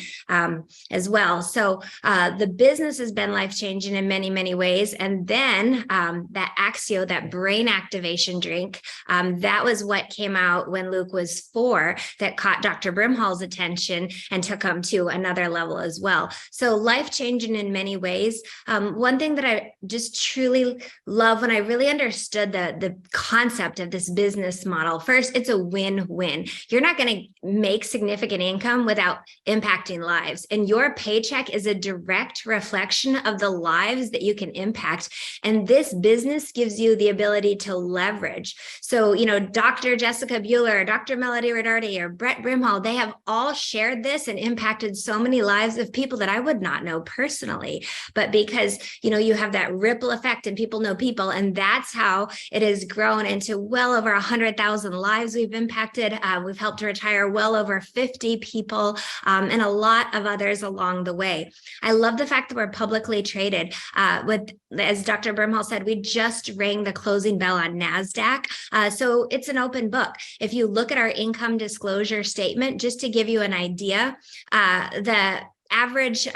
as well. So the business has been life-changing in many, many ways. And then that Axio, that brain activation drink, that was what came out when Luke was 4, that caught Dr. Brimhall's attention and took him to another level as well. So life-changing in many ways. One thing that I just truly love, when I really understood the concept of this business model, first, it's a win-win. You're not going to make significant income without impacting lives. And your paycheck is a direct reflection of the lives that you can impact. And this business gives you the ability to leverage. So, Dr. Jessica Bueller, Dr. Melody Renardi, or Brett Brimhall, they have all shared this and impacted so many lives of people that I would not know personally. But because, you have that ripple effect and people know people, and that's how it has grown into well over 100,000 lives we've impacted. We've helped to retire well over 50 people, and a lot of others along the way. I love the fact that we're publicly traded. As Dr. Brimhall said, we just rang the closing bell on NASDAQ. So it's an open book. If you look at our income disclosure statement, just to give you an idea, the average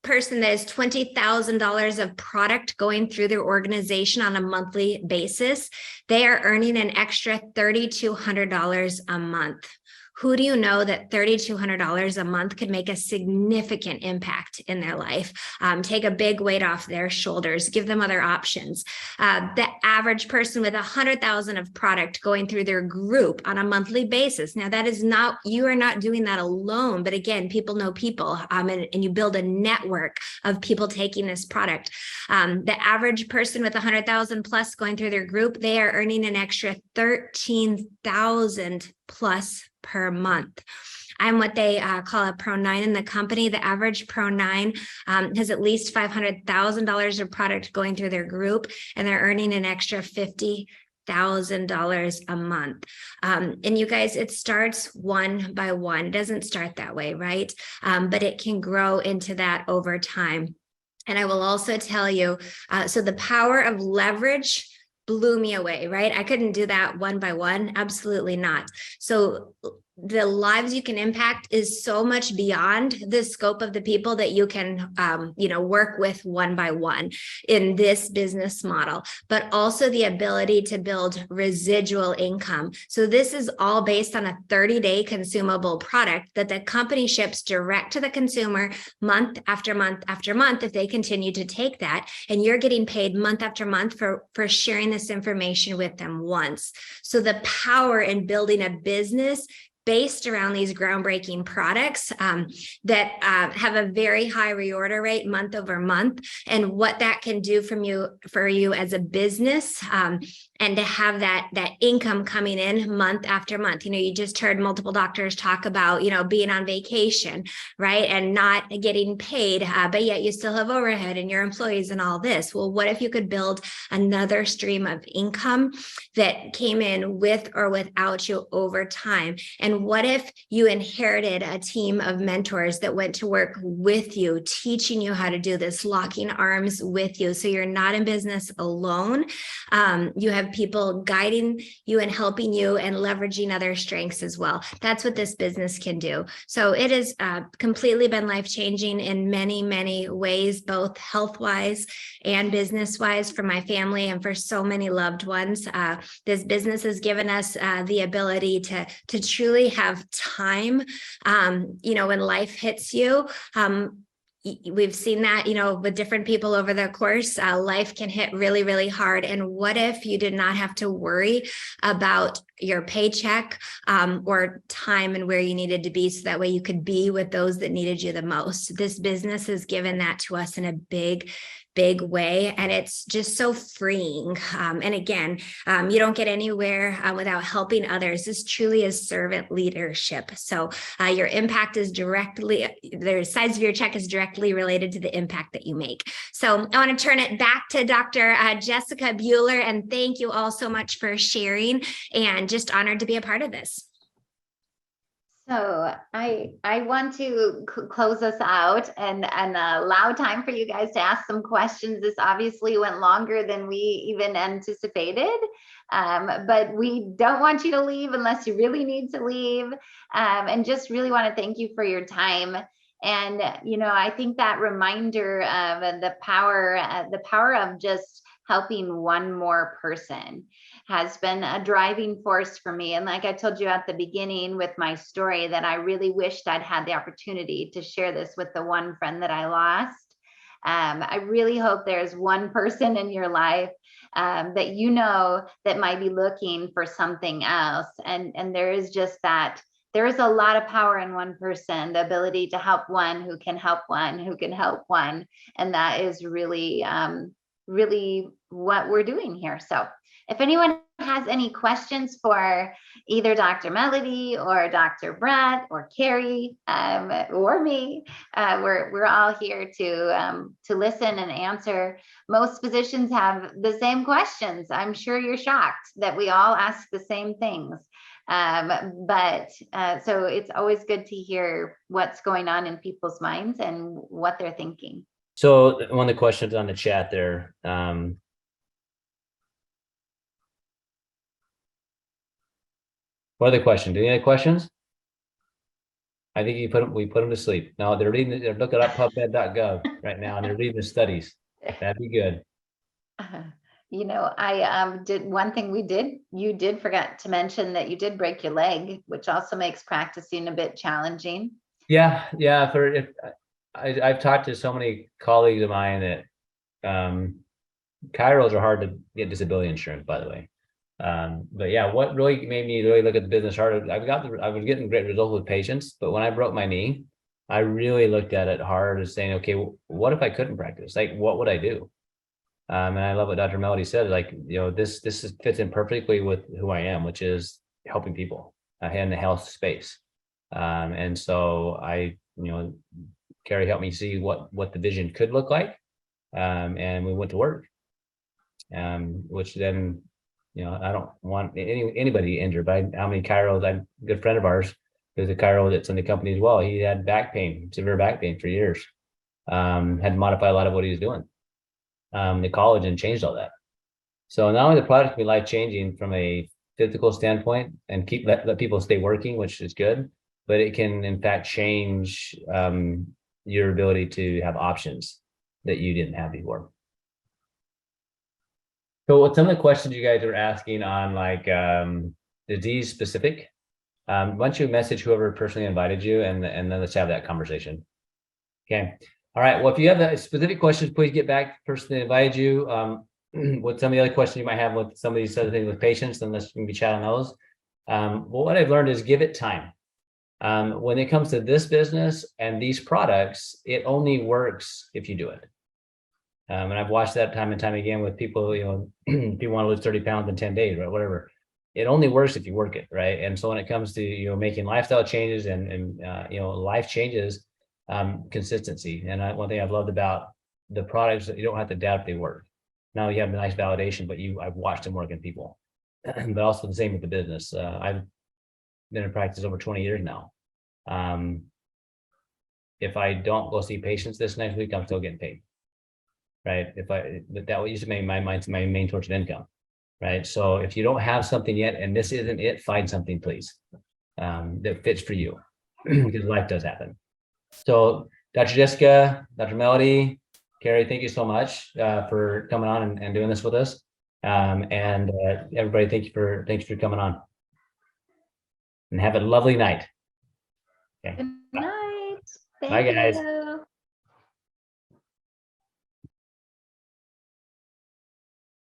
person that has $20,000 of product going through their organization on a monthly basis, they are earning an extra $3,200 a month. Who do you know that $3,200 a month could make a significant impact in their life? Take a big weight off their shoulders, give them other options. The average person with $100,000 of product going through their group on a monthly basis. Now, that is not, you are not doing that alone, but again, people know people, and you build a network of people taking this product. The average person with $100,000 plus going through their group, they are earning an extra $13,000 plus per month. I'm what they call a Pro 9 in the company. The average Pro 9 has at least $500,000 of product going through their group, and they're earning an extra $50,000 a month. And you guys, it starts one by one. It doesn't start that way, right? But it can grow into that over time. And I will also tell you, so the power of leverage blew me away, right? I couldn't do that one by one. Absolutely not. So the lives you can impact is so much beyond the scope of the people that you can, work with one by one in this business model, but also the ability to build residual income. So this is all based on a 30-day consumable product that the company ships direct to the consumer month after month after month if they continue to take that. And you're getting paid month after month for sharing this information with them once. So the power in building a business based around these groundbreaking products that have a very high reorder rate month over month, and what that can do for you as a business, and to have that income coming in month after month. You just heard multiple doctors talk about, being on vacation, right? And not getting paid, but yet you still have overhead and your employees and all this. Well, what if you could build another stream of income that came in with or without you over time? And what if you inherited a team of mentors that went to work with you, teaching you how to do this, locking arms with you, so you're not in business alone. You have people guiding you and helping you and leveraging other strengths as well. That's what this business can do. So it has completely been life-changing in many, many ways, both health-wise and business-wise, for my family and for so many loved ones. This business has given us the ability to truly have time, when life hits you. We've seen that, with different people over the course, life can hit really, really hard. And what if you did not have to worry about your paycheck or time and where you needed to be, so that way you could be with those that needed you the most? This business has given that to us in a big way, and it's just so freeing. And again, you don't get anywhere without helping others. This truly is servant leadership. So your impact is the size of your check is directly related to the impact that you make. So I want to turn it back to Dr. Jessica Bueller, and thank you all so much for sharing, and just honored to be a part of this. So I want to close us out and allow time for you guys to ask some questions. This obviously went longer than we even anticipated, but we don't want you to leave unless you really need to leave, and just really want to thank you for your time. And I think that reminder of the power of just helping one more person has been a driving force for me. And like I told you at the beginning with my story, that I really wished I'd had the opportunity to share this with the one friend that I lost. I really hope there's one person in your life that that might be looking for something else. And there is just that. There is a lot of power in one person, the ability to help one who can help one who can help one. And that is really, really what we're doing here. So if anyone has any questions for either Dr. Melody or Dr. Brett or Carrie or me, we're all here to listen and answer. Most physicians have the same questions. I'm sure you're shocked that we all ask the same things. So it's always good to hear what's going on in people's minds and what they're thinking. So one of the questions on the chat there, what are the questions? Do you have any questions? I think we put them to sleep. No, they're looking up PubMed.gov right now, and they're reading the studies. That'd be good. I did one thing you did forget to mention that you did break your leg, which also makes practicing a bit challenging. Yeah. I've talked to so many colleagues of mine that chiros are hard to get disability insurance, by the way. But yeah, what really made me really look at the business harder, I was getting great results with patients, but when I broke my knee, I really looked at it hard as saying, okay, what if I couldn't practice? Like, what would I do? And I love what Dr. Melody said, like, this fits in perfectly with who I am, which is helping people in the health space. And so Carrie helped me see what the vision could look like. And we went to work, which then, I don't want anybody injured, but how many chiros, a good friend of ours, there's a chiro that's in the company as well. He had back pain, severe back pain for years, had to modify a lot of what he was doing. The college and changed all that. So not only the product can be life-changing from a physical standpoint and let people stay working, which is good, but it can in fact change your ability to have options that you didn't have before. So what some of the questions you guys are asking on, like disease specific, why don't you message whoever personally invited you, and then let's have that conversation. Okay. All right. Well, if you have specific questions, please get back to the person that invited you. What some of the other questions you might have with some of these other things with patients, then let's maybe chat on those. Well, what I've learned is give it time. When it comes to this business and these products, it only works if you do it. And I've watched that time and time again with people, you know, people want to lose 30 pounds in 10 days, right? Whatever. It only works if you work it, right? And so when it comes to, you know, making lifestyle changes and you know, life changes, consistency. And one thing I've loved about the products that you don't have to doubt if they work. Now you have a nice validation, but I've watched them work in people. But also the same with the business. I've been in practice over 20 years now. If I don't go see patients this next week, I'm still getting paid. Right. That used to be my main source of income. Right. So if you don't have something yet, and this isn't it, find something, please, that fits for you, because life does happen. So Dr. Jessica, Dr. Melody, Carrie, thank you so much for coming on and doing this with us. And everybody, thank you for coming on. And have a lovely night. Okay. Good night. Bye, guys. You.